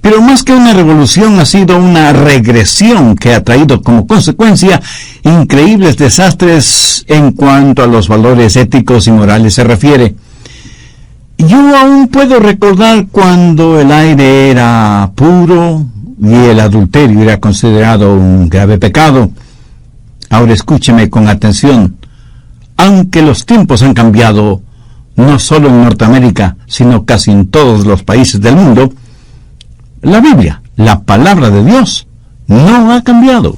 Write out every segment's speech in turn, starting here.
Pero más que una revolución, ha sido una regresión que ha traído como consecuencia increíbles desastres en cuanto a los valores éticos y morales se refiere. Yo aún puedo recordar cuando el aire era puro y el adulterio era considerado un grave pecado. Ahora escúcheme con atención. Aunque los tiempos han cambiado, no solo en Norteamérica, sino casi en todos los países del mundo, la Biblia, la palabra de Dios, no ha cambiado.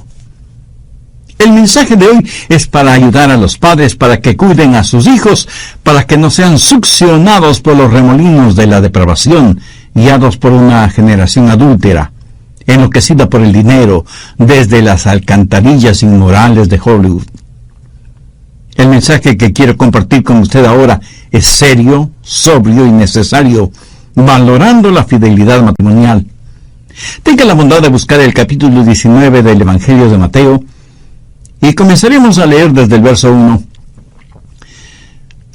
El mensaje de hoy es para ayudar a los padres para que cuiden a sus hijos, para que no sean succionados por los remolinos de la depravación, guiados por una generación adúltera, enloquecida por el dinero, desde las alcantarillas inmorales de Hollywood. El mensaje que quiero compartir con usted ahora es serio, sobrio y necesario, valorando la fidelidad matrimonial. Tenga la bondad de buscar el capítulo 19 del Evangelio de Mateo, y comenzaremos a leer desde el verso 1.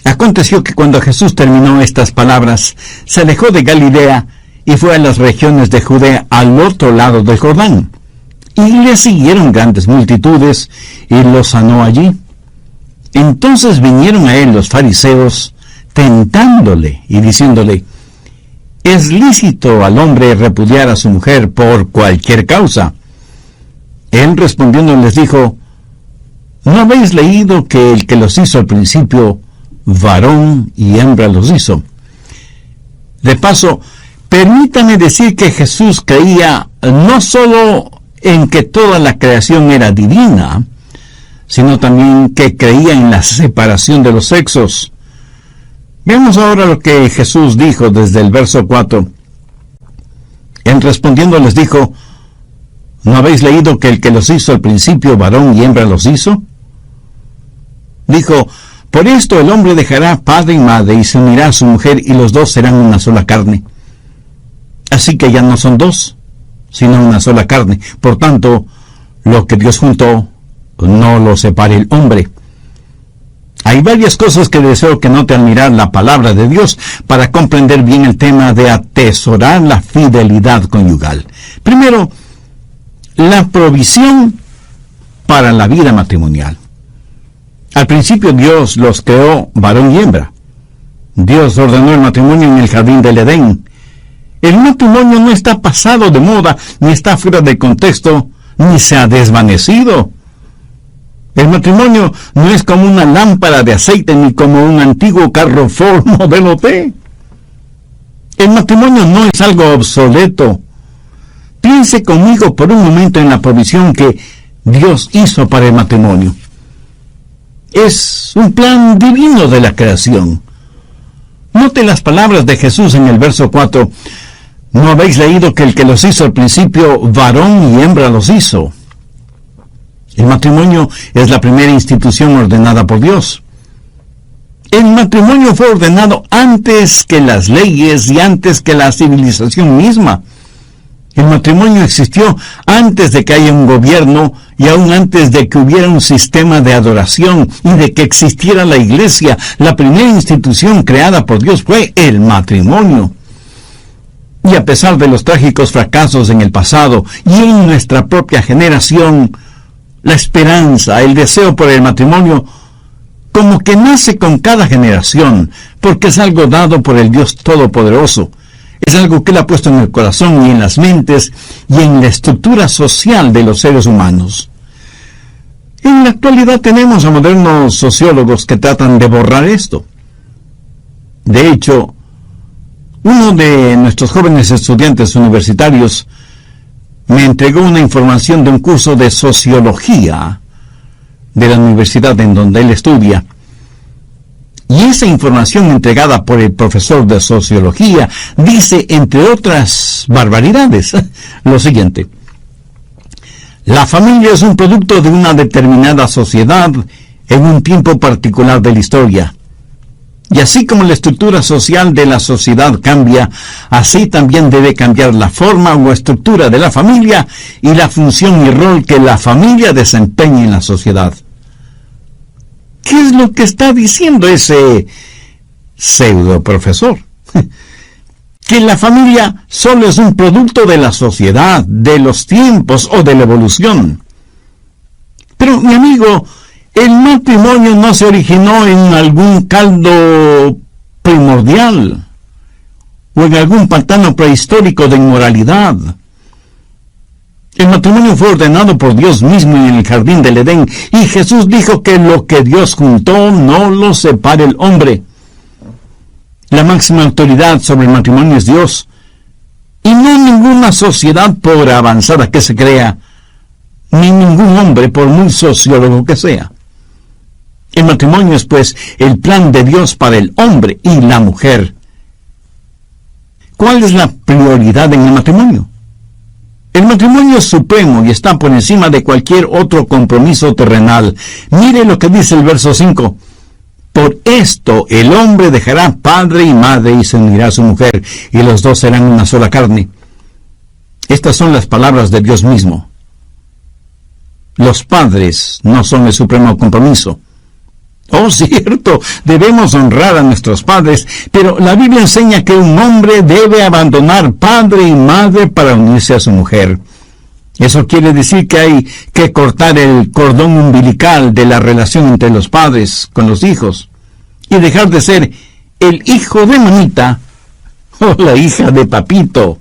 Aconteció que cuando Jesús terminó estas palabras, se alejó de Galilea y fue a las regiones de Judea al otro lado del Jordán. Y le siguieron grandes multitudes, y los sanó allí. Entonces vinieron a él los fariseos, tentándole y diciéndole: ¿es lícito al hombre repudiar a su mujer por cualquier causa? Él respondiendo les dijo: ¿no habéis leído que el que los hizo al principio, varón y hembra los hizo? De paso, permítame decir que Jesús creía no solo en que toda la creación era divina, sino también que creía en la separación de los sexos. Veamos ahora lo que Jesús dijo desde el verso 4. Él respondiendo les dijo: ¿no habéis leído que el que los hizo al principio, varón y hembra los hizo? Dijo: por esto el hombre dejará padre y madre y se unirá a su mujer, y los dos serán una sola carne. Así que ya no son dos, sino una sola carne. Por tanto, lo que Dios juntó, no lo separe el hombre. Hay varias cosas que deseo que note al mirar la palabra de Dios para comprender bien el tema de atesorar la fidelidad conyugal. Primero, la provisión para la vida matrimonial. Al principio Dios los creó varón y hembra. Dios ordenó el matrimonio en el jardín del Edén. El matrimonio no está pasado de moda, ni está fuera de contexto, ni se ha desvanecido. El matrimonio no es como una lámpara de aceite, ni como un antiguo carro Ford modelo T. El matrimonio no es algo obsoleto. Piense conmigo por un momento en la provisión que Dios hizo para el matrimonio. Es un plan divino de la creación. Note las palabras de Jesús en el verso 4. ¿No habéis leído que el que los hizo al principio, varón y hembra los hizo? El matrimonio es la primera institución ordenada por Dios. El matrimonio fue ordenado antes que las leyes y antes que la civilización misma. El matrimonio existió antes de que haya un gobierno y aún antes de que hubiera un sistema de adoración y de que existiera la iglesia. La primera institución creada por Dios fue el matrimonio. Y a pesar de los trágicos fracasos en el pasado y en nuestra propia generación, la esperanza, el deseo por el matrimonio, como que nace con cada generación, porque es algo dado por el Dios Todopoderoso. Es algo que Él ha puesto en el corazón y en las mentes y en la estructura social de los seres humanos. En la actualidad tenemos a modernos sociólogos que tratan de borrar esto. De hecho, uno de nuestros jóvenes estudiantes universitarios me entregó una información de un curso de sociología de la universidad en donde él estudia. Y esa información entregada por el profesor de sociología dice, entre otras barbaridades, lo siguiente: la familia es un producto de una determinada sociedad en un tiempo particular de la historia. Y así como la estructura social de la sociedad cambia, así también debe cambiar la forma o estructura de la familia y la función y rol que la familia desempeña en la sociedad. ¿Qué es lo que está diciendo ese pseudo profesor? que la familia solo es un producto de la sociedad, de los tiempos o de la evolución. Pero, mi amigo, el matrimonio no se originó en algún caldo primordial o en algún pantano prehistórico de inmoralidad. El matrimonio fue ordenado por Dios mismo en el jardín del Edén, y Jesús dijo que lo que Dios juntó no lo separe el hombre. La máxima autoridad sobre el matrimonio es Dios, y no ninguna sociedad, por avanzada que se crea, ni ningún hombre, por muy sociólogo que sea. El matrimonio es, pues, el plan de Dios para el hombre y la mujer. ¿Cuál es la prioridad en el matrimonio? El matrimonio es supremo y está por encima de cualquier otro compromiso terrenal. Mire lo que dice el verso 5. Por esto el hombre dejará padre y madre y se unirá a su mujer, y los dos serán una sola carne. Estas son las palabras de Dios mismo. Los padres no son el supremo compromiso. Oh, cierto, debemos honrar a nuestros padres, pero la Biblia enseña que un hombre debe abandonar padre y madre para unirse a su mujer. Eso quiere decir que hay que cortar el cordón umbilical de la relación entre los padres con los hijos y dejar de ser el hijo de mamita o la hija de papito.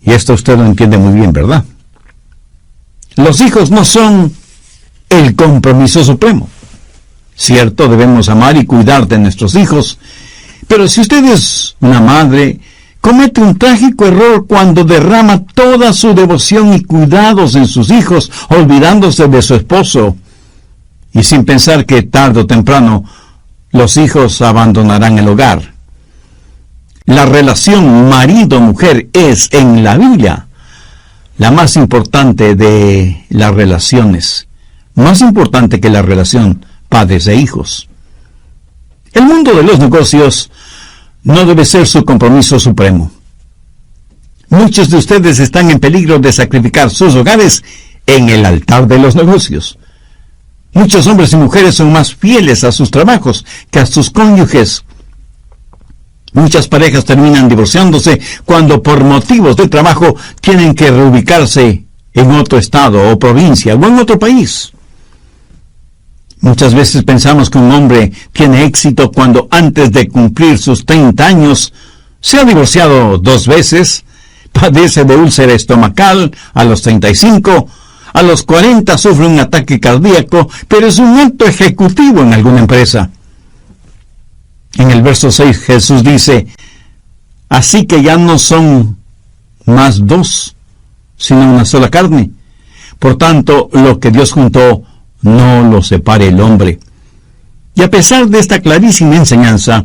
Y esto usted lo entiende muy bien, ¿verdad? Los hijos no son el compromiso supremo. Cierto, debemos amar y cuidar de nuestros hijos, pero si usted es una madre, comete un trágico error cuando derrama toda su devoción y cuidados en sus hijos, olvidándose de su esposo, y sin pensar que tarde o temprano los hijos abandonarán el hogar. La relación marido-mujer es, en la Biblia, la más importante de las relaciones, más importante que la relación padres e hijos. El mundo de los negocios no debe ser su compromiso supremo. Muchos de ustedes están en peligro de sacrificar sus hogares en el altar de los negocios. Muchos hombres y mujeres son más fieles a sus trabajos que a sus cónyuges. Muchas parejas terminan divorciándose cuando por motivos de trabajo tienen que reubicarse en otro estado o provincia o en otro país. Muchas veces pensamos que un hombre tiene éxito cuando antes de cumplir sus 30 años se ha divorciado 2 veces, padece de úlcera estomacal a los 35, a los 40 sufre un ataque cardíaco, pero es un alto ejecutivo en alguna empresa. En el verso 6 Jesús dice, así que ya no son más 2, sino una sola carne. Por tanto, lo que Dios juntó, no lo separe el hombre. Y a pesar de esta clarísima enseñanza,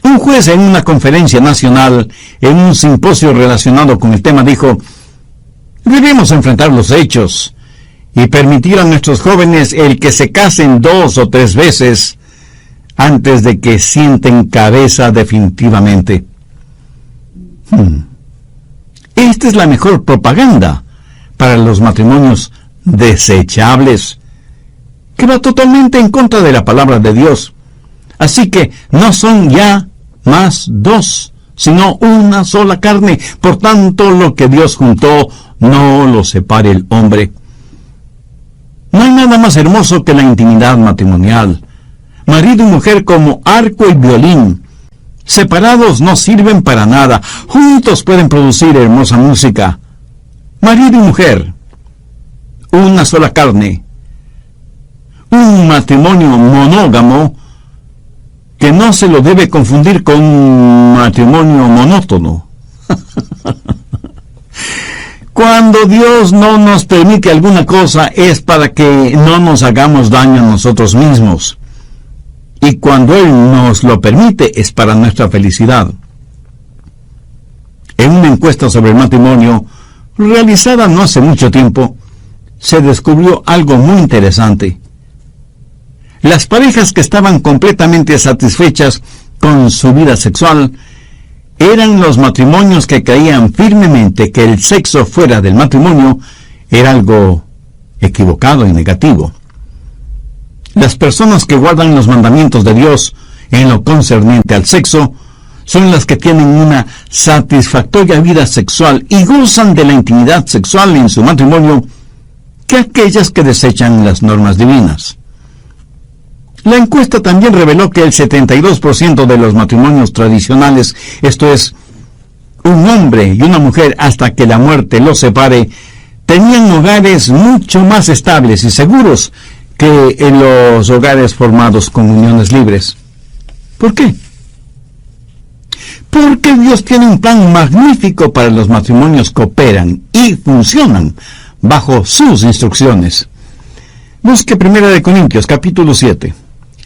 un juez en una conferencia nacional, en un simposio relacionado con el tema, dijo, debemos enfrentar los hechos y permitir a nuestros jóvenes el que se casen 2 o 3 veces antes de que sienten cabeza definitivamente. Esta es la mejor propaganda para los matrimonios desechables, que va totalmente en contra de la palabra de Dios. Así que no son ya más 2, sino una sola carne. Por tanto, lo que Dios juntó, no lo separe el hombre. No hay nada más hermoso que la intimidad matrimonial. Marido y mujer como arco y violín. Separados no sirven para nada. Juntos pueden producir hermosa música. Marido y mujer, una sola carne. Un matrimonio monógamo que no se lo debe confundir con un matrimonio monótono. Cuando Dios no nos permite alguna cosa es para que no nos hagamos daño a nosotros mismos. Y cuando Él nos lo permite es para nuestra felicidad. En una encuesta sobre el matrimonio, realizada no hace mucho tiempo, se descubrió algo muy interesante. Las parejas que estaban completamente satisfechas con su vida sexual eran los matrimonios que creían firmemente que el sexo fuera del matrimonio era algo equivocado y negativo. Las personas que guardan los mandamientos de Dios en lo concerniente al sexo son las que tienen una satisfactoria vida sexual y gozan de la intimidad sexual en su matrimonio que aquellas que desechan las normas divinas. La encuesta también reveló que el 72% de los matrimonios tradicionales, esto es, un hombre y una mujer hasta que la muerte los separe, tenían hogares mucho más estables y seguros que en los hogares formados con uniones libres. ¿Por qué? Porque Dios tiene un plan magnífico para los matrimonios que operan y funcionan bajo sus instrucciones. Busque 1 Corintios, capítulo 7,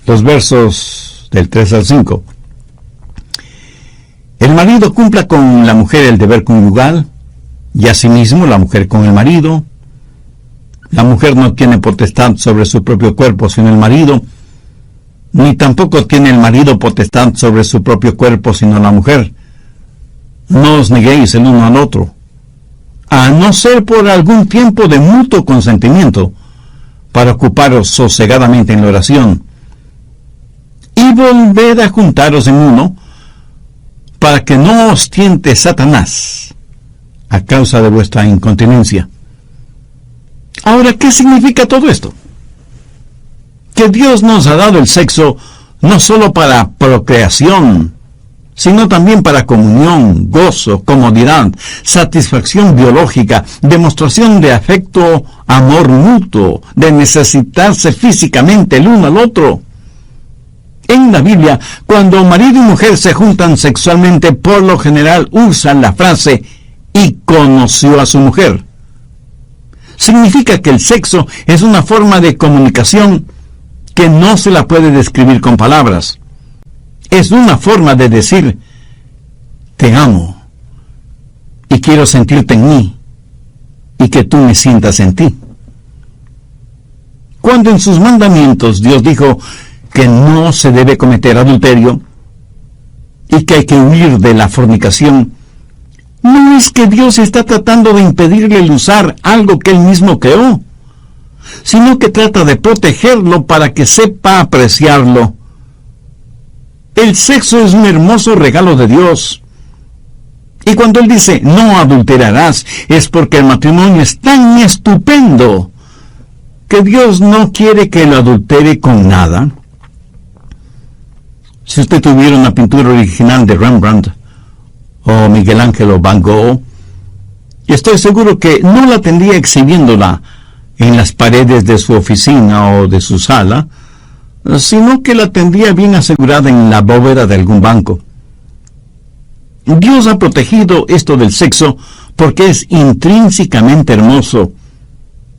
los versos del 3 al 5. El marido cumpla con la mujer el deber conyugal, y asimismo la mujer con el marido. La mujer no tiene potestad sobre su propio cuerpo sino el marido, ni tampoco tiene el marido potestad sobre su propio cuerpo sino la mujer. No os neguéis el uno al otro, a no ser por algún tiempo de mutuo consentimiento, para ocuparos sosegadamente en la oración, y volved a juntaros en uno, para que no os tiente Satanás a causa de vuestra incontinencia. Ahora, ¿qué significa todo esto? Que Dios nos ha dado el sexo no solo para procreación, sino también para comunión, gozo, comodidad, satisfacción biológica, demostración de afecto, amor mutuo, de necesitarse físicamente el uno al otro. En la Biblia, cuando marido y mujer se juntan sexualmente, por lo general usan la frase "y conoció a su mujer". Significa que el sexo es una forma de comunicación que no se la puede describir con palabras. Es una forma de decir: te amo y quiero sentirte en mí y que tú me sientas en ti. Cuando en sus mandamientos Dios dijo que no se debe cometer adulterio y que hay que huir de la fornicación, no es que Dios está tratando de impedirle el usar algo que Él mismo creó, sino que trata de protegerlo para que sepa apreciarlo. El sexo es un hermoso regalo de Dios. Y cuando Él dice "no adulterarás", es porque el matrimonio es tan estupendo que Dios no quiere que lo adultere con nada. Si usted tuviera una pintura original de Rembrandt o Miguel Ángel o Van Gogh, estoy seguro que no la tendría exhibiéndola en las paredes de su oficina o de su sala, sino que la tendría bien asegurada en la bóveda de algún banco. Dios ha protegido esto del sexo porque es intrínsecamente hermoso.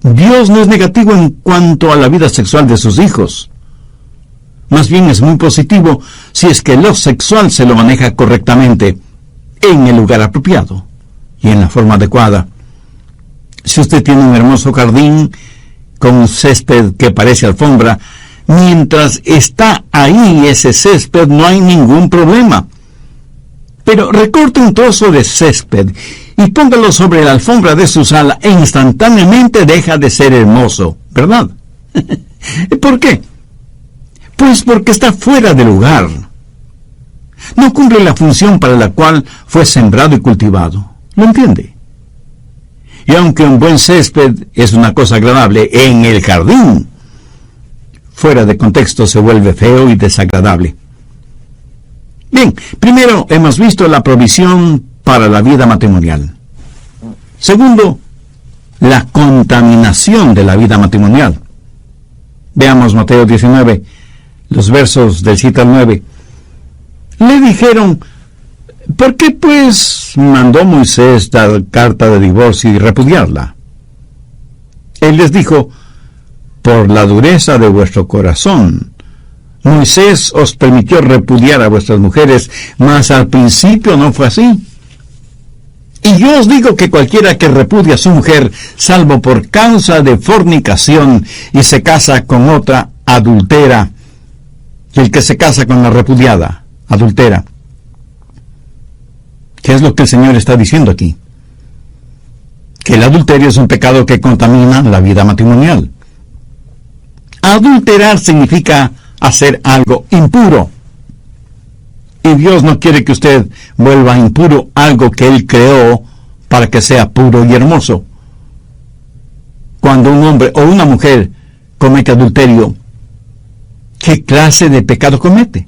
Dios no es negativo en cuanto a la vida sexual de sus hijos. Más bien es muy positivo si es que lo sexual se lo maneja correctamente, en el lugar apropiado y en la forma adecuada. Si usted tiene un hermoso jardín con un césped que parece alfombra, mientras está ahí ese césped no hay ningún problema. Pero recorte un trozo de césped y póngalo sobre la alfombra de su sala e instantáneamente deja de ser hermoso, ¿verdad? ¿Por qué? Pues porque está fuera de lugar. No cumple la función para la cual fue sembrado y cultivado. ¿Lo entiende? Y aunque un buen césped es una cosa agradable en el jardín, fuera de contexto se vuelve feo y desagradable. Bien, primero hemos visto la provisión para la vida matrimonial. Segundo, la contaminación de la vida matrimonial. Veamos Mateo 19, los versos del 7 al 9. Le dijeron: ¿por qué pues mandó Moisés dar carta de divorcio y repudiarla? Él les dijo: por la dureza de vuestro corazón. Moisés os permitió repudiar a vuestras mujeres, mas al principio no fue así. Y yo os digo que cualquiera que repudia a su mujer, salvo por causa de fornicación, y se casa con otra, adultera. Y el que se casa con la repudiada, adultera. ¿Qué es lo que el Señor está diciendo aquí? Que el adulterio es un pecado que contamina la vida matrimonial. Adulterar significa hacer algo impuro. Y Dios no quiere que usted vuelva impuro algo que Él creó para que sea puro y hermoso. Cuando un hombre o una mujer comete adulterio, ¿qué clase de pecado comete?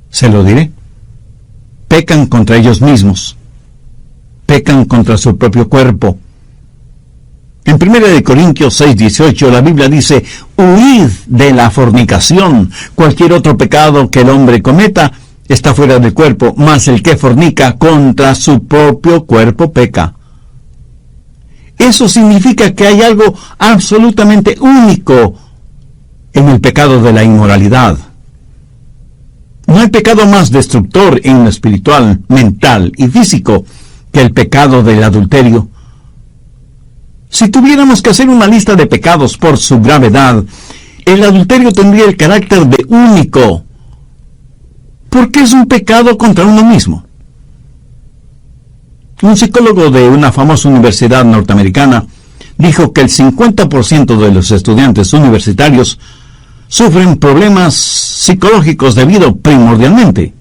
Se lo diré. Pecan contra ellos mismos. Pecan contra su propio cuerpo. En 1 Corintios 6:18 la Biblia dice: huid de la fornicación. Cualquier otro pecado que el hombre cometa está fuera del cuerpo, mas el que fornica contra su propio cuerpo peca. Eso significa que hay algo absolutamente único en el pecado de la inmoralidad. No hay pecado más destructor en lo espiritual, mental y físico que el pecado del adulterio. Si tuviéramos que hacer una lista de pecados por su gravedad, el adulterio tendría el carácter de único, porque es un pecado contra uno mismo. Un psicólogo de una famosa universidad norteamericana dijo que el 50% de los estudiantes universitarios sufren problemas psicológicos debido primordialmente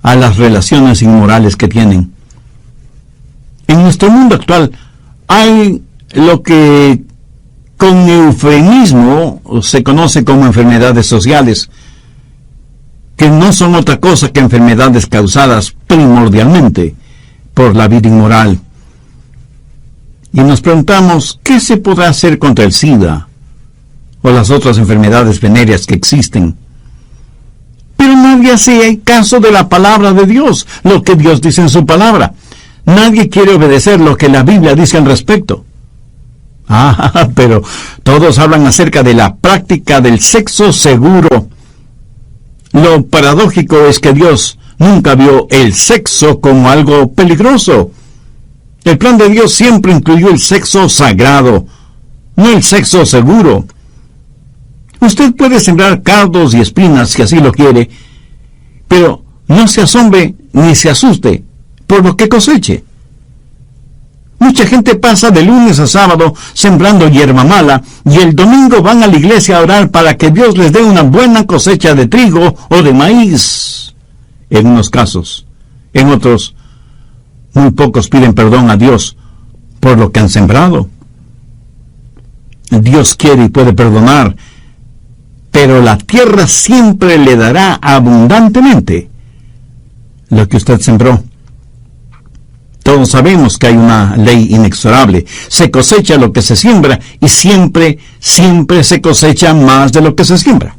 a las relaciones inmorales que tienen. En nuestro mundo actual hay lo que con eufemismo se conoce como enfermedades sociales, que no son otra cosa que enfermedades causadas primordialmente por la vida inmoral. Y nos preguntamos, ¿qué se podrá hacer contra el SIDA o las otras enfermedades venéreas que existen? Pero nadie hace caso de la palabra de Dios, lo que Dios dice en su palabra. Nadie quiere obedecer lo que la Biblia dice al respecto. Pero todos hablan acerca de la práctica del sexo seguro. Lo paradójico es que Dios nunca vio el sexo como algo peligroso. El plan de Dios siempre incluyó el sexo sagrado, no el sexo seguro. Usted puede sembrar cardos y espinas si así lo quiere, pero no se asombre ni se asuste por lo que coseche. Mucha gente pasa de lunes a sábado sembrando hierba mala y el domingo van a la iglesia a orar para que Dios les dé una buena cosecha de trigo o de maíz. En unos casos, en otros, muy pocos piden perdón a Dios por lo que han sembrado. Dios quiere y puede perdonar, pero la tierra siempre le dará abundantemente lo que usted sembró. Todos sabemos que hay una ley inexorable. Se cosecha lo que se siembra y siempre se cosecha más de lo que se siembra.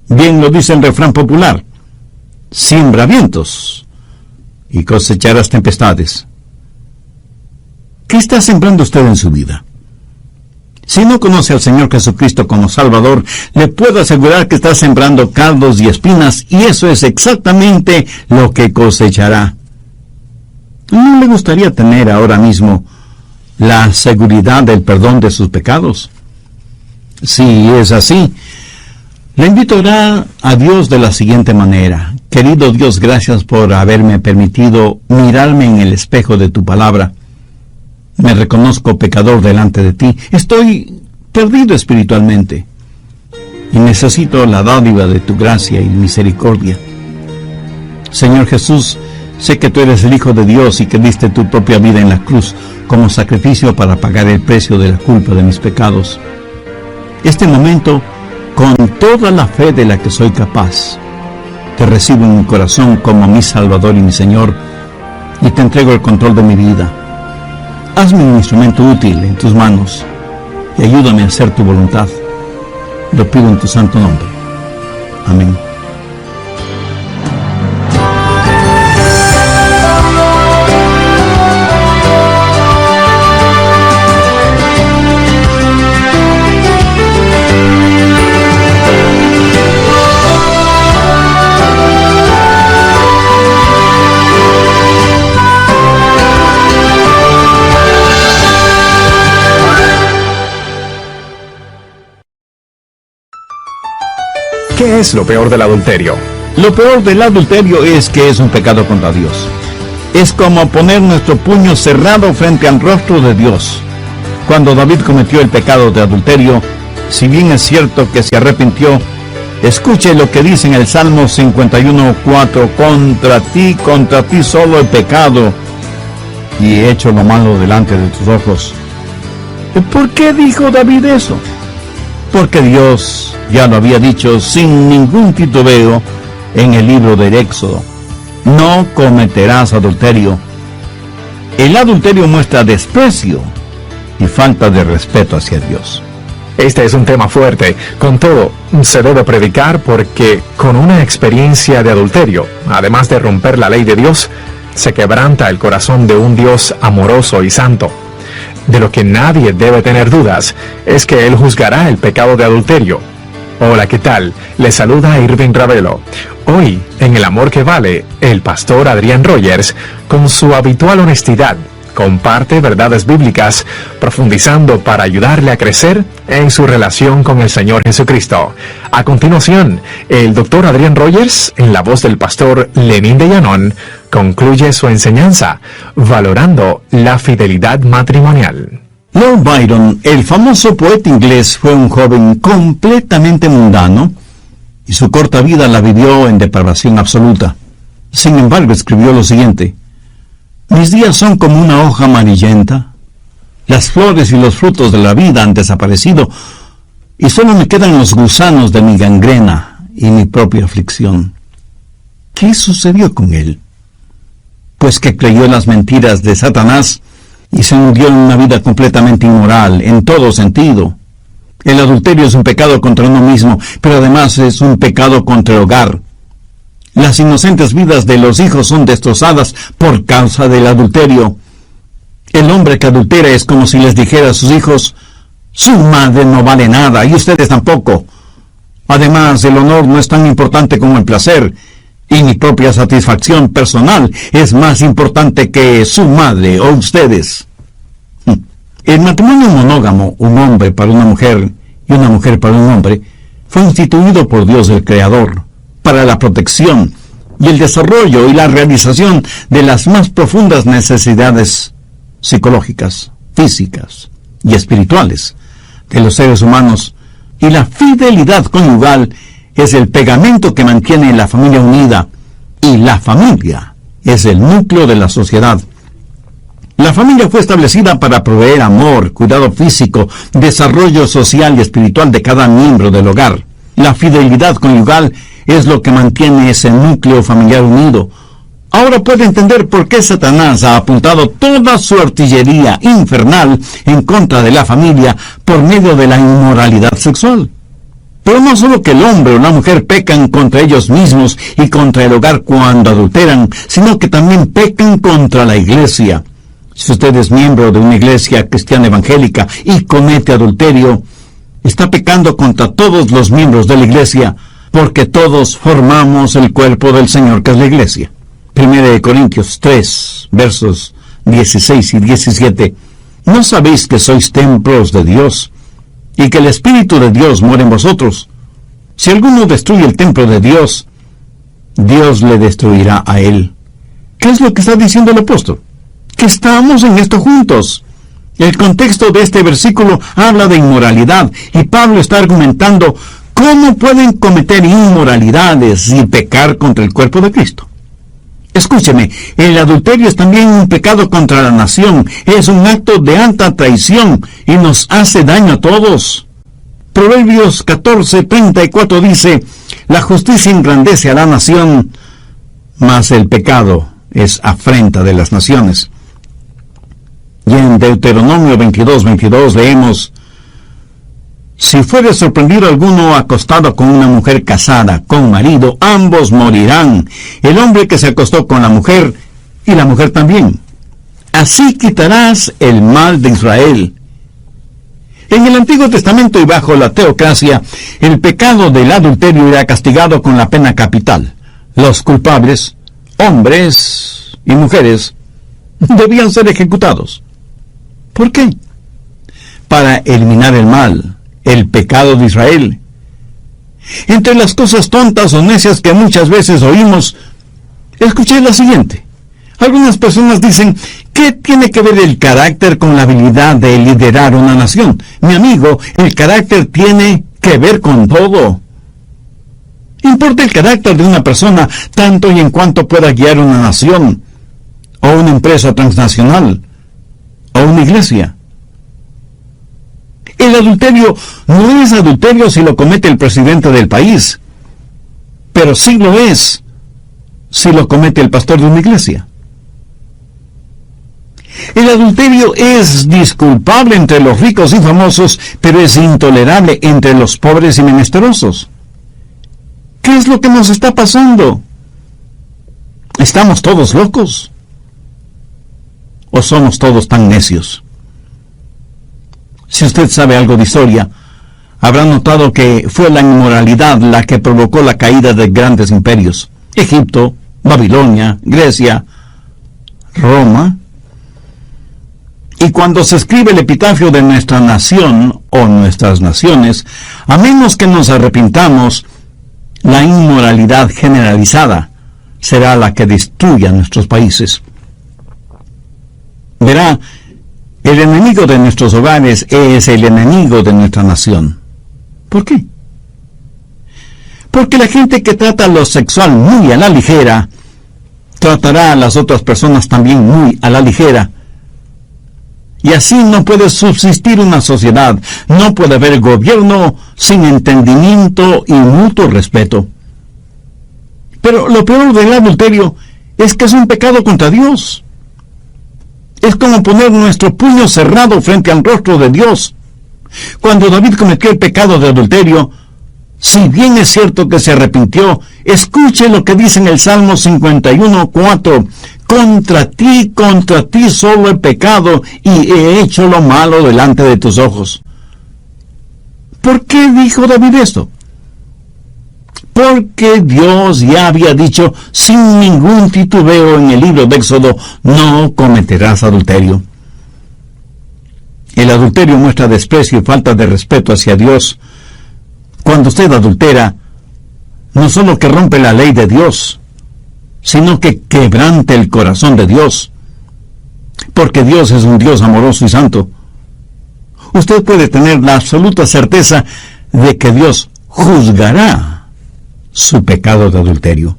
Bien lo dice el refrán popular: siembra vientos y cosecharás tempestades. ¿Qué está sembrando usted en su vida? Si no conoce al Señor Jesucristo como Salvador, le puedo asegurar que está sembrando cardos y espinas, y eso es exactamente lo que cosechará. ¿No le gustaría tener ahora mismo la seguridad del perdón de sus pecados? Si es así, le invito a orar a Dios de la siguiente manera: querido Dios, gracias por haberme permitido mirarme en el espejo de tu palabra. Me reconozco pecador delante de ti. Estoy perdido espiritualmente y necesito la dádiva de tu gracia y misericordia. Señor Jesús, sé que tú eres el Hijo de Dios y que diste tu propia vida en la cruz como sacrificio para pagar el precio de la culpa de mis pecados. Este momento, con toda la fe de la que soy capaz, te recibo en mi corazón como mi Salvador y mi Señor, y te entrego el control de mi vida. Hazme un instrumento útil en tus manos y ayúdame a hacer tu voluntad. Lo pido en tu santo nombre. Amén. ¿Qué es lo peor del adulterio? Lo peor del adulterio es que es un pecado contra Dios. Es como poner nuestro puño cerrado frente al rostro de Dios. Cuando David cometió el pecado de adulterio, si bien es cierto que se arrepintió, Escuche lo que dice en el Salmo 51:4: contra ti solo he pecado y he hecho lo malo delante de tus ojos. ¿Por qué dijo David eso? Porque Dios ya lo había dicho sin ningún titubeo en el libro del Éxodo: no cometerás adulterio. El adulterio muestra desprecio y falta de respeto hacia Dios. Este es un tema fuerte. Con todo, se debe predicar porque con una experiencia de adulterio, además de romper la ley de Dios, se quebranta el corazón de un Dios amoroso y santo. De lo que nadie debe tener dudas es que Él juzgará el pecado de adulterio. Hola, ¿qué tal? Les saluda Irving Ravelo. Hoy, en El Amor que Vale, el pastor Adrián Rogers, con su habitual honestidad, comparte verdades bíblicas, profundizando para ayudarle a crecer en su relación con el Señor Jesucristo. A continuación, el doctor Adrián Rogers, en la voz del pastor Lenín de Llanón, concluye su enseñanza, valorando la fidelidad matrimonial. Lord Byron, el famoso poeta inglés, fue un joven completamente mundano y su corta vida la vivió en depravación absoluta. Sin embargo, escribió lo siguiente: mis días son como una hoja amarillenta. Las flores y los frutos de la vida han desaparecido y solo me quedan los gusanos de mi gangrena y mi propia aflicción. ¿Qué sucedió con él? Pues que creyó en las mentiras de Satanás y se hundió en una vida completamente inmoral, en todo sentido. El adulterio es un pecado contra uno mismo, pero además es un pecado contra el hogar. Las inocentes vidas de los hijos son destrozadas por causa del adulterio. El hombre que adultera es como si les dijera a sus hijos: su madre no vale nada y ustedes tampoco. Además, el honor no es tan importante como el placer, y mi propia satisfacción personal es más importante que su madre o ustedes. El matrimonio monógamo, un hombre para una mujer y una mujer para un hombre, fue instituido por Dios el Creador para la protección y el desarrollo y la realización de las más profundas necesidades psicológicas, físicas y espirituales de los seres humanos, y la fidelidad conyugal es el pegamento que mantiene la familia unida, y la familia es el núcleo de la sociedad. La familia fue establecida para proveer amor, cuidado físico, desarrollo social y espiritual de cada miembro del hogar. La fidelidad conyugal es lo que mantiene ese núcleo familiar unido. Ahora puede entender por qué Satanás ha apuntado toda su artillería infernal en contra de la familia por medio de la inmoralidad sexual. Pero no solo que el hombre o la mujer pecan contra ellos mismos y contra el hogar cuando adulteran, sino que también pecan contra la iglesia. Si usted es miembro de una iglesia cristiana evangélica y comete adulterio, está pecando contra todos los miembros de la iglesia, porque todos formamos el cuerpo del Señor, que es la iglesia. 1 Corintios 3, versos 16 y 17. ¿No sabéis que sois templos de Dios, y que el Espíritu de Dios mora en vosotros? Si alguno destruye el templo de Dios, Dios le destruirá a él. ¿Qué es lo que está diciendo el apóstol? Que estamos en esto juntos. El contexto de este versículo habla de inmoralidad, y Pablo está argumentando cómo pueden cometer inmoralidades y pecar contra el cuerpo de Cristo. Escúcheme, el adulterio es también un pecado contra la nación, es un acto de alta traición y nos hace daño a todos. Proverbios 14:34 dice: la justicia engrandece a la nación, mas el pecado es afrenta de las naciones. Y en Deuteronomio 22:22 leemos: si fuere sorprendido alguno acostado con una mujer casada con marido, ambos morirán, el hombre que se acostó con la mujer y la mujer también. Así quitarás el mal de Israel. En el Antiguo Testamento y bajo la teocracia, el pecado del adulterio era castigado con la pena capital. Los culpables, hombres y mujeres, debían ser ejecutados. ¿Por qué? Para eliminar el mal, el pecado de Israel. Entre las cosas tontas o necias que muchas veces oímos, escuché la siguiente. Algunas personas dicen: ¿qué tiene que ver el carácter con la habilidad de liderar una nación? Mi amigo, el carácter tiene que ver con todo. Importa el carácter de una persona tanto y en cuanto pueda guiar una nación, o una empresa transnacional, o una iglesia. El adulterio no es adulterio si lo comete el presidente del país, pero sí lo es si lo comete el pastor de una iglesia. El adulterio es disculpable entre los ricos y famosos, pero es intolerable entre los pobres y menesterosos. ¿Qué es lo que nos está pasando? ¿Estamos todos locos? ¿O somos todos tan necios? Si usted sabe algo de historia, habrá notado que fue la inmoralidad la que provocó la caída de grandes imperios. Egipto, Babilonia, Grecia, Roma. Y cuando se escribe el epitafio de nuestra nación o nuestras naciones, a menos que nos arrepintamos, la inmoralidad generalizada será la que destruya nuestros países. Verá, el enemigo de nuestros hogares es el enemigo de nuestra nación. ¿Por qué? Porque la gente que trata lo sexual muy a la ligera, tratará a las otras personas también muy a la ligera. Y así no puede subsistir una sociedad, no puede haber gobierno sin entendimiento y mutuo respeto. Pero lo peor del adulterio es que es un pecado contra Dios. Es como poner nuestro puño cerrado frente al rostro de Dios. Cuando David cometió el pecado de adulterio, si bien es cierto que se arrepintió, escuche lo que dice en el Salmo 51:4. Contra ti solo he pecado y he hecho lo malo delante de tus ojos. ¿Por qué dijo David esto? Porque Dios ya había dicho sin ningún titubeo en el libro de Éxodo, no cometerás adulterio. El adulterio muestra desprecio y falta de respeto hacia Dios. Cuando usted adultera, no solo que rompe la ley de Dios, sino que quebrante el corazón de Dios, porque Dios es un Dios amoroso y santo. Usted puede tener la absoluta certeza de que Dios juzgará su pecado de adulterio.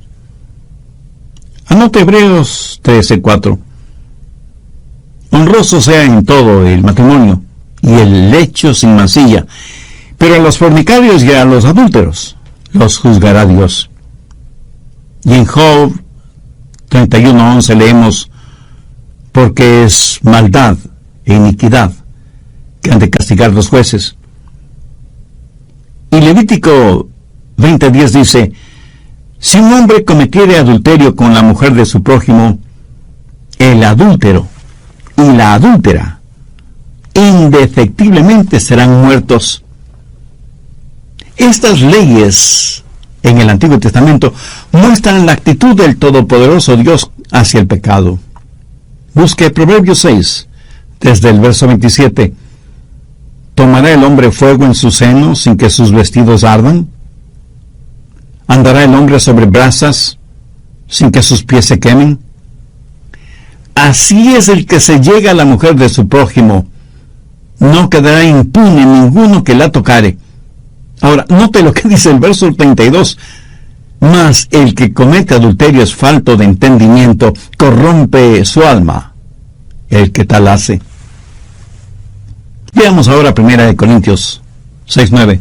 Anote Hebreos 13:4. Honroso sea en todo el matrimonio y el lecho sin mancilla, pero a los fornicarios y a los adúlteros los juzgará Dios. Y en Job 31:11 leemos, porque es maldad e iniquidad que han de castigar los jueces. Y Levítico 20:10 dice, si un hombre cometiere adulterio con la mujer de su prójimo, el adúltero y la adúltera indefectiblemente serán muertos. Estas leyes en el Antiguo Testamento muestran la actitud del Todopoderoso Dios hacia el pecado. Busque Proverbios 6, desde el verso 27. ¿Tomará el hombre fuego en su seno sin que sus vestidos ardan? ¿Andará el hombre sobre brasas sin que sus pies se quemen? Así es el que se llega a la mujer de su prójimo. No quedará impune ninguno que la tocare. Ahora, note lo que dice el verso 32. Mas el que comete adulterio es falto de entendimiento, corrompe su alma, el que tal hace. Veamos ahora 1 Corintios 6:9.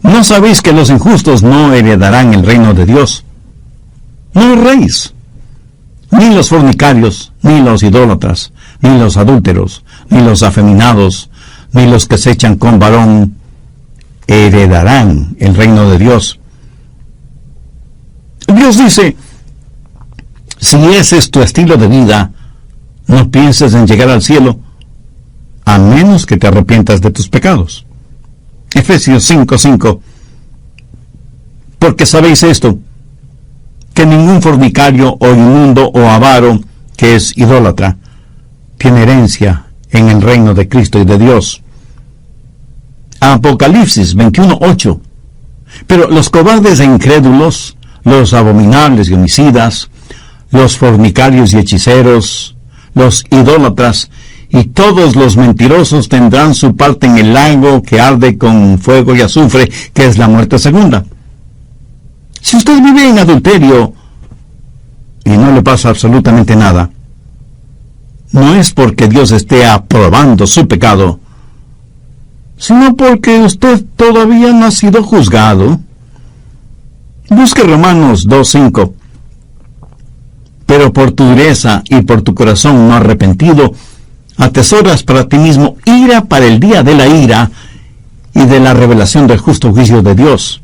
¿No sabéis que los injustos no heredarán el reino de Dios? No erréis, ni los fornicarios, ni los idólatras, ni los adúlteros, ni los afeminados, ni los que se echan con varón, heredarán el reino de Dios. Dios dice, si ese es tu estilo de vida, no pienses en llegar al cielo, a menos que te arrepientas de tus pecados. Efesios 5:5. Porque sabéis esto, que ningún fornicario o inmundo o avaro, que es idólatra, tiene herencia en el reino de Cristo y de Dios. Apocalipsis 21:8. Pero los cobardes e incrédulos, los abominables y homicidas, los fornicarios y hechiceros, los idólatras y todos los mentirosos tendrán su parte en el lago que arde con fuego y azufre, que es la muerte segunda. Si usted vive en adulterio y no le pasa absolutamente nada, no es porque Dios esté aprobando su pecado, sino porque usted todavía no ha sido juzgado. Busque Romanos 2:5. Pero por tu dureza y por tu corazón no arrepentido, atesoras para ti mismo ira para el día de la ira y de la revelación del justo juicio de Dios.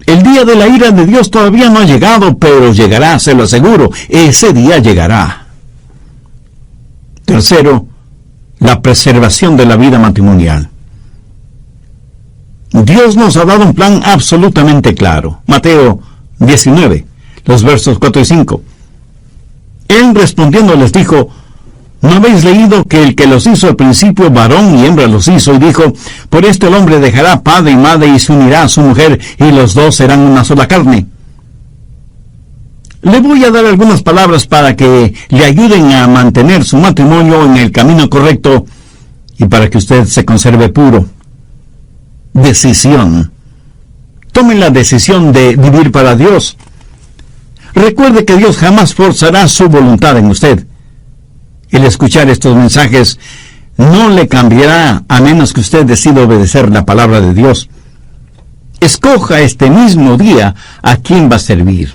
El día de la ira de Dios todavía no ha llegado, pero llegará, se lo aseguro. Ese día llegará. Tercero, la preservación de la vida matrimonial. Dios nos ha dado un plan absolutamente claro. Mateo 19, los versos 4 y 5. Él respondiendo les dijo: ¿no habéis leído que el que los hizo al principio, varón y hembra los hizo? Y dijo: por esto el hombre dejará padre y madre y se unirá a su mujer, y los dos serán una sola carne. Le voy a dar algunas palabras para que le ayuden a mantener su matrimonio en el camino correcto y para que usted se conserve puro. Decisión. Tome la decisión de vivir para Dios. Recuerde que Dios jamás forzará su voluntad en usted. El escuchar estos mensajes no le cambiará a menos que usted decida obedecer la palabra de Dios. Escoja este mismo día a quién va a servir.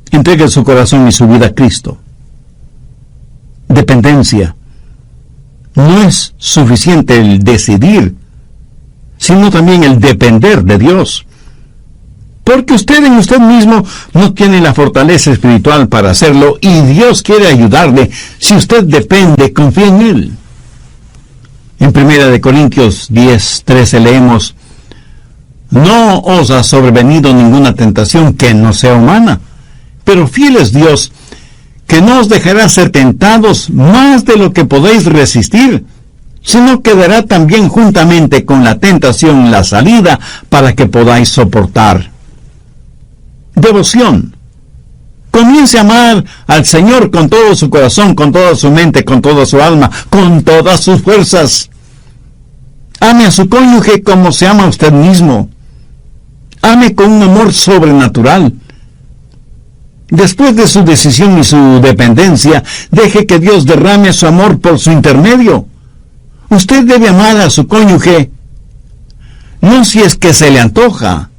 Entregue su corazón y su vida a Cristo. Dependencia. No es suficiente el decidir, sino también el depender de Dios. Porque usted en usted mismo no tiene la fortaleza espiritual para hacerlo, y Dios quiere ayudarle si usted depende, confía en Él. En 1 Corintios 10:13 leemos: no os ha sobrevenido ninguna tentación que no sea humana, pero fiel es Dios, que no os dejará ser tentados más de lo que podéis resistir, sino que dará también juntamente con la tentación la salida para que podáis soportar. Devoción. Comience a amar al Señor con todo su corazón, con toda su mente, con toda su alma, con todas sus fuerzas. Ame a su cónyuge como se ama a usted mismo. Ame con un amor sobrenatural. Después de su decisión y su dependencia, deje que Dios derrame su amor por su intermedio. Usted debe amar a su cónyuge, no si es que se le antoja,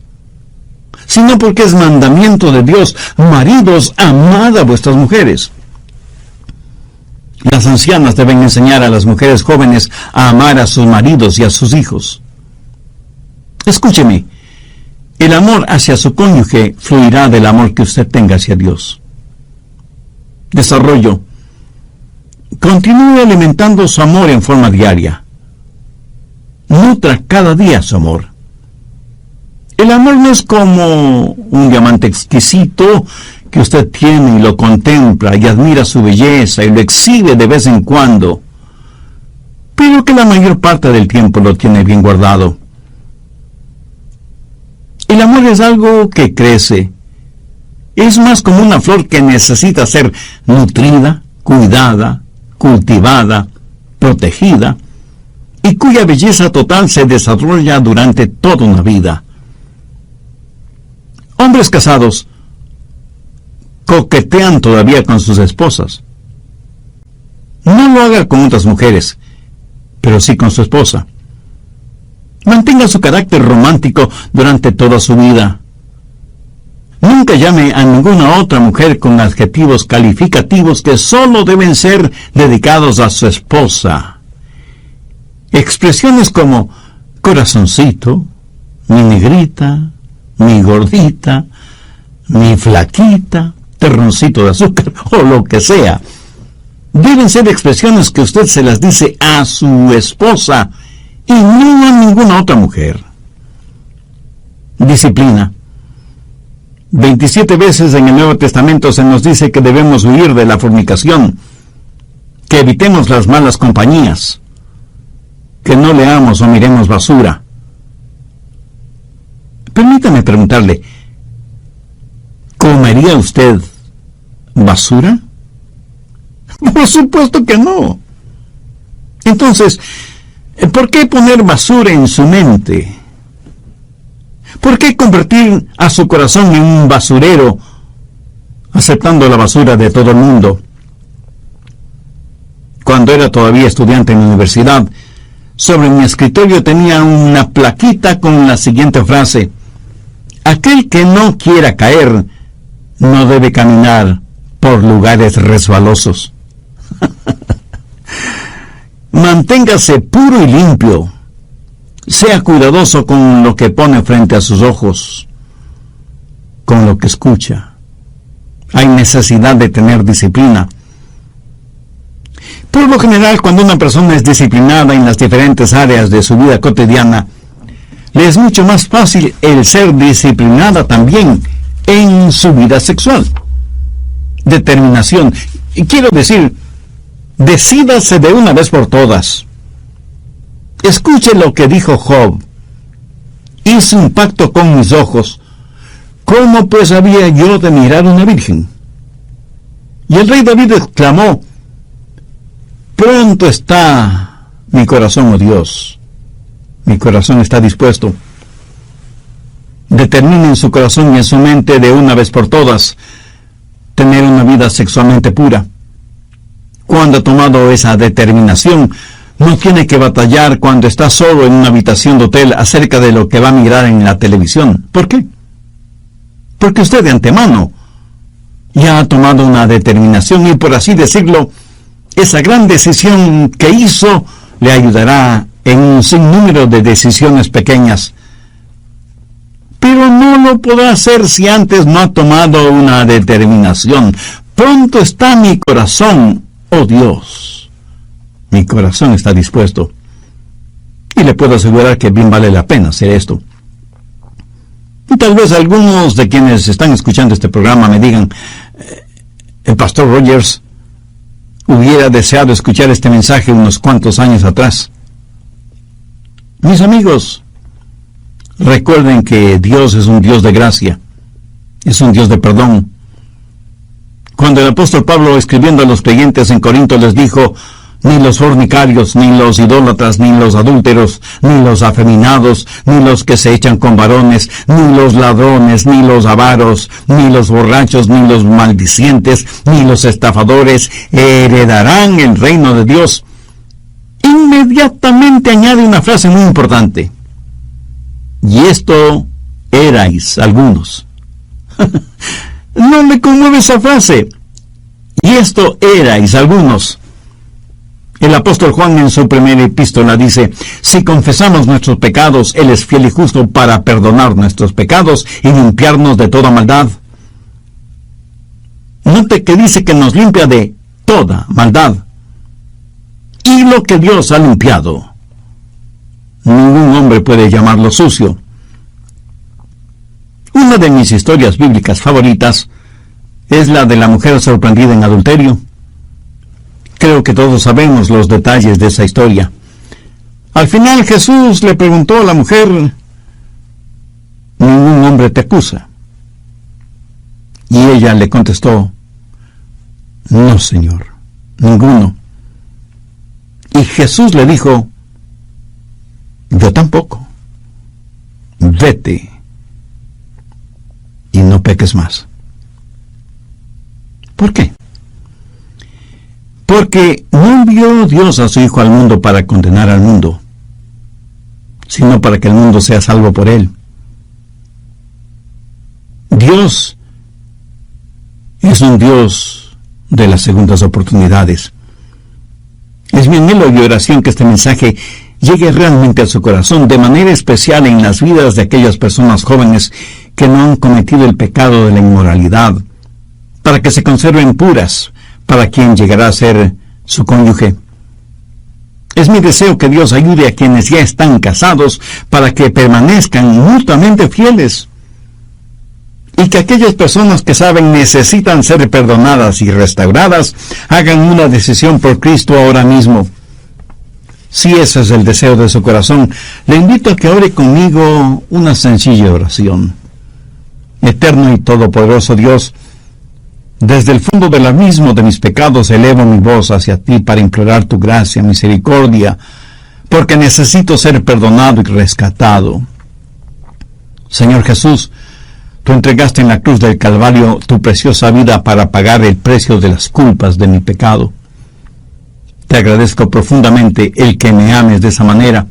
sino porque es mandamiento de Dios. Maridos, amad a vuestras mujeres. Las ancianas deben enseñar a las mujeres jóvenes a amar a sus maridos y a sus hijos. Escúcheme, el amor hacia su cónyuge fluirá del amor que usted tenga hacia Dios. Desarrollo. Continúe alimentando su amor en forma diaria. Nutra cada día su amor. El amor no es como un diamante exquisito que usted tiene y lo contempla y admira su belleza y lo exhibe de vez en cuando, pero que la mayor parte del tiempo lo tiene bien guardado. El amor es algo que crece. Es más como una flor que necesita ser nutrida, cuidada, cultivada, protegida, y cuya belleza total se desarrolla durante toda una vida. Hombres casados coquetean todavía con sus esposas. No lo haga con otras mujeres, pero sí con su esposa. Mantenga su carácter romántico durante toda su vida. Nunca llame a ninguna otra mujer con adjetivos calificativos que solo deben ser dedicados a su esposa. Expresiones como corazoncito, mi negrita, mi gordita, mi flaquita, terroncito de azúcar o lo que sea, deben ser expresiones que usted se las dice a su esposa y no a ninguna otra mujer. Disciplina. 27 veces en el Nuevo Testamento se nos dice que debemos huir de la fornicación, que evitemos las malas compañías, que no leamos o miremos basura. Permítame preguntarle, ¿comería usted basura? Por supuesto que no. Entonces, ¿por qué poner basura en su mente? ¿Por qué convertir a su corazón en un basurero, aceptando la basura de todo el mundo? Cuando era todavía estudiante en la universidad, sobre mi escritorio tenía una plaquita con la siguiente frase: aquel que no quiera caer, no debe caminar por lugares resbalosos. Manténgase puro y limpio. Sea cuidadoso con lo que pone frente a sus ojos, con lo que escucha. Hay necesidad de tener disciplina. Por lo general, cuando una persona es disciplinada en las diferentes áreas de su vida cotidiana, le es mucho más fácil el ser disciplinada también en su vida sexual. Determinación. Y quiero decir, decídase de una vez por todas. Escuche lo que dijo Job. Hice un pacto con mis ojos. ¿Cómo pues había yo de mirar una virgen? Y el rey David exclamó: pronto está mi corazón, oh Dios. Mi corazón está dispuesto. Determine en su corazón y en su mente de una vez por todas tener una vida sexualmente pura. Cuando ha tomado esa determinación, no tiene que batallar cuando está solo en una habitación de hotel acerca de lo que va a mirar en la televisión. ¿Por qué? Porque usted de antemano ya ha tomado una determinación y, por así decirlo, esa gran decisión que hizo le ayudará en un sinnúmero de decisiones pequeñas. Pero no lo podrá hacer si antes no ha tomado una determinación. Pronto está mi corazón, oh Dios. Mi corazón está dispuesto. Y le puedo asegurar que bien vale la pena hacer esto. Y tal vez algunos de quienes están escuchando este programa me digan: el pastor Rogers hubiera deseado escuchar este mensaje unos cuantos años atrás. Mis amigos, recuerden que Dios es un Dios de gracia, es un Dios de perdón. Cuando el apóstol Pablo, escribiendo a los creyentes en Corinto, les dijo: ni los fornicarios, ni los idólatras, ni los adúlteros, ni los afeminados, ni los que se echan con varones, ni los ladrones, ni los avaros, ni los borrachos, ni los maldicientes, ni los estafadores heredarán el reino de Dios. Inmediatamente añade una frase muy importante: y esto erais algunos. ¿No me conmueve esa frase? Y esto erais algunos. El apóstol Juan en su primera epístola dice: si confesamos nuestros pecados, Él es fiel y justo para perdonar nuestros pecados y limpiarnos de toda maldad. Note que dice que nos limpia de toda maldad. Y lo que Dios ha limpiado, ningún hombre puede llamarlo sucio. Una de mis historias bíblicas favoritas es la de la mujer sorprendida en adulterio. Creo que todos sabemos los detalles de esa historia. Al final Jesús le preguntó a la mujer: ¿ningún hombre te acusa? Y ella le contestó: no, Señor, ninguno. Y Jesús le dijo: yo tampoco. Vete y no peques más. ¿Por qué? Porque no envió Dios a su Hijo al mundo para condenar al mundo, sino para que el mundo sea salvo por Él. Dios es un Dios de las segundas oportunidades. Es mi anhelo y oración que este mensaje llegue realmente a su corazón, de manera especial en las vidas de aquellas personas jóvenes que no han cometido el pecado de la inmoralidad, para que se conserven puras para quien llegará a ser su cónyuge. Es mi deseo que Dios ayude a quienes ya están casados para que permanezcan mutuamente fieles, y que aquellas personas que saben necesitan ser perdonadas y restauradas hagan una decisión por Cristo ahora mismo. Si ese es el deseo de su corazón, le invito a que ore conmigo una sencilla oración. Eterno y todopoderoso Dios, desde el fondo del abismo de mis pecados elevo mi voz hacia ti para implorar tu gracia, misericordia, porque necesito ser perdonado y rescatado. Señor Jesús, tú entregaste en la cruz del Calvario tu preciosa vida para pagar el precio de las culpas de mi pecado. Te agradezco profundamente el que me ames de esa manera.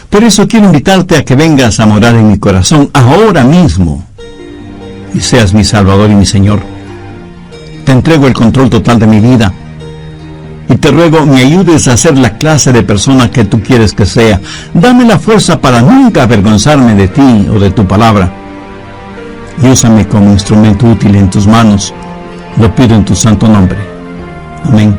Por eso quiero invitarte a que vengas a morar en mi corazón ahora mismo y seas mi Salvador y mi Señor. Te entrego el control total de mi vida y te ruego me ayudes a ser la clase de persona que tú quieres que sea. Dame la fuerza para nunca avergonzarme de ti o de tu palabra. Y úsame como instrumento útil en tus manos. Lo pido en tu santo nombre. Amén.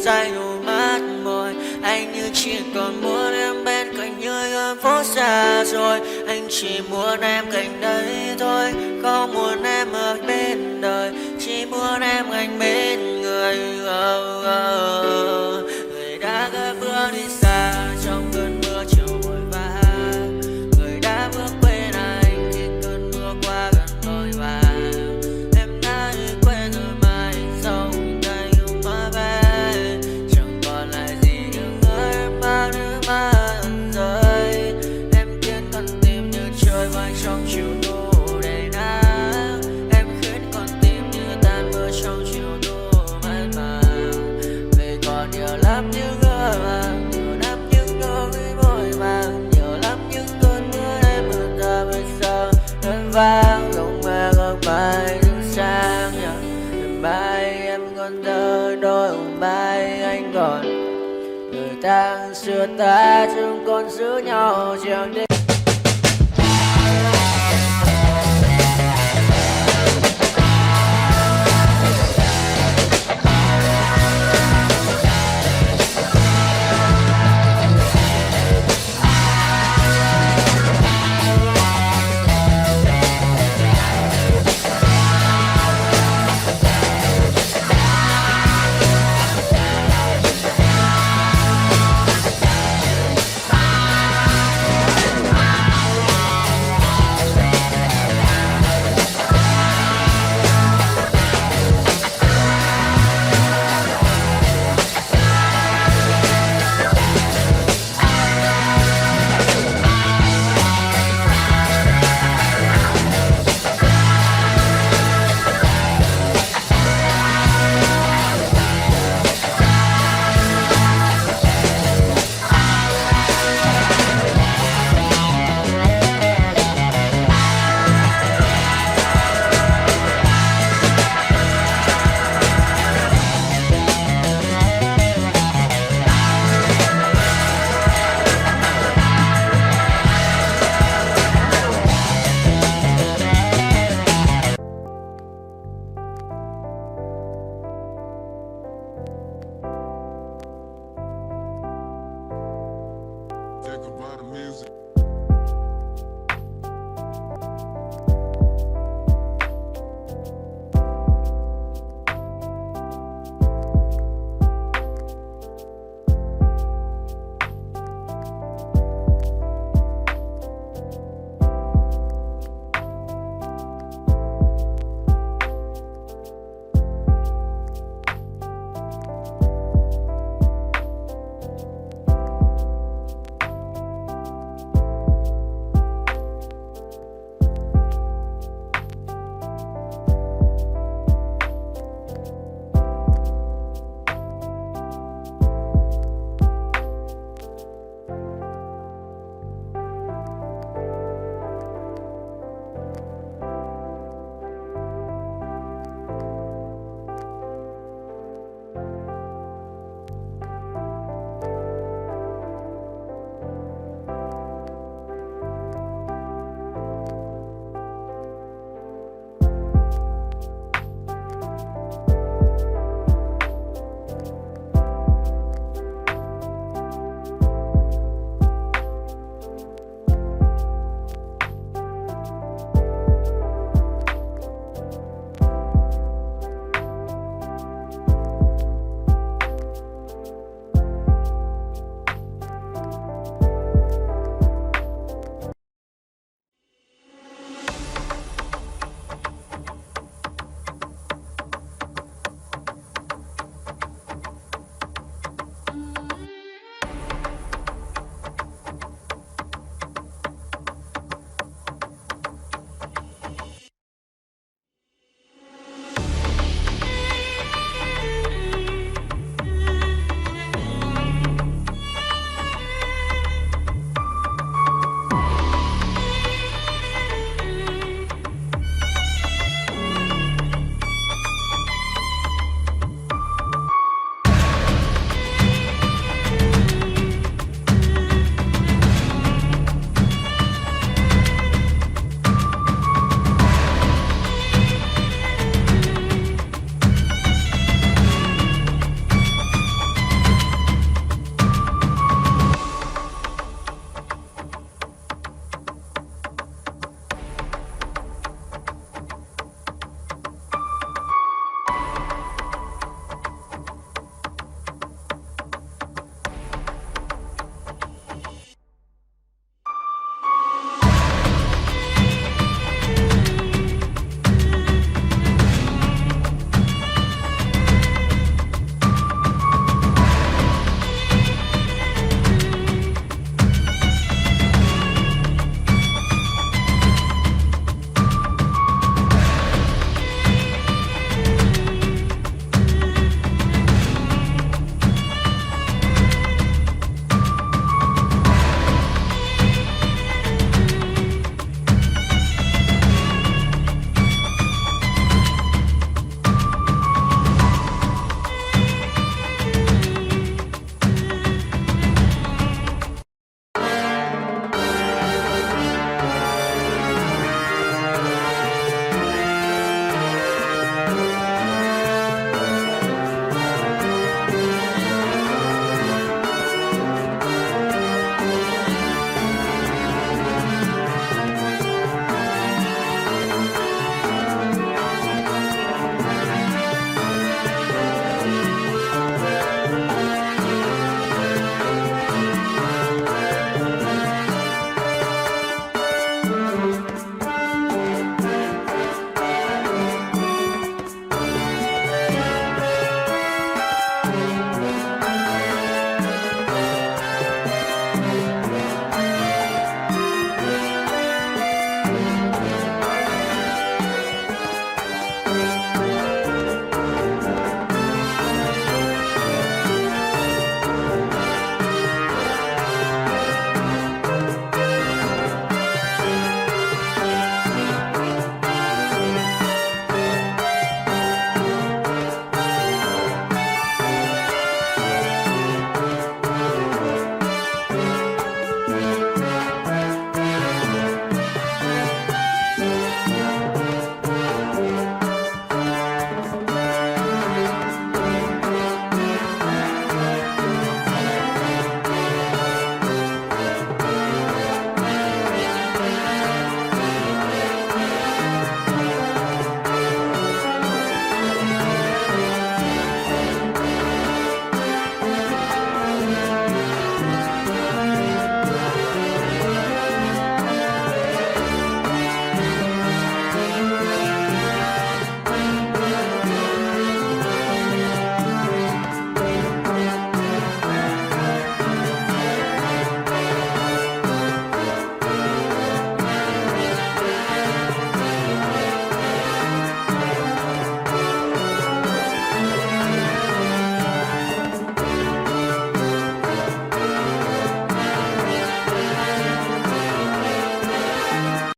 say đôi mắt môi. Anh như chỉ còn muốn em bên cạnh như ở phố xa rồi. Anh chỉ muốn em cạnh đấy thôi, không muốn em ở bên đời, chỉ muốn em anh bên người. Người đã gỡ bước đi xa trong cơn mưa chiều vội vã, người đã bước quên anh khi cơn mưa qua gần vội vã. Em đã quên rồi mai sau đây không má về, chẳng còn lại gì nhưng em bao nước mắt rơi. Em khiến con tim như trôi vai trong chiều thu đầy nắng, em khiến con tim như tan mưa trong chiều thu mát màng. Vì còn nhiều lắm những ước màng, nhiều lắm những nỗi vội vàng, nhiều lắm những cơn mưa em mưa ta bây giờ em vang không mẹ không bay đứng sang nhờ em bay em còn thơ đôi hồn bay anh còn người ta xưa ta chúng còn giữ nhau chẳng đi.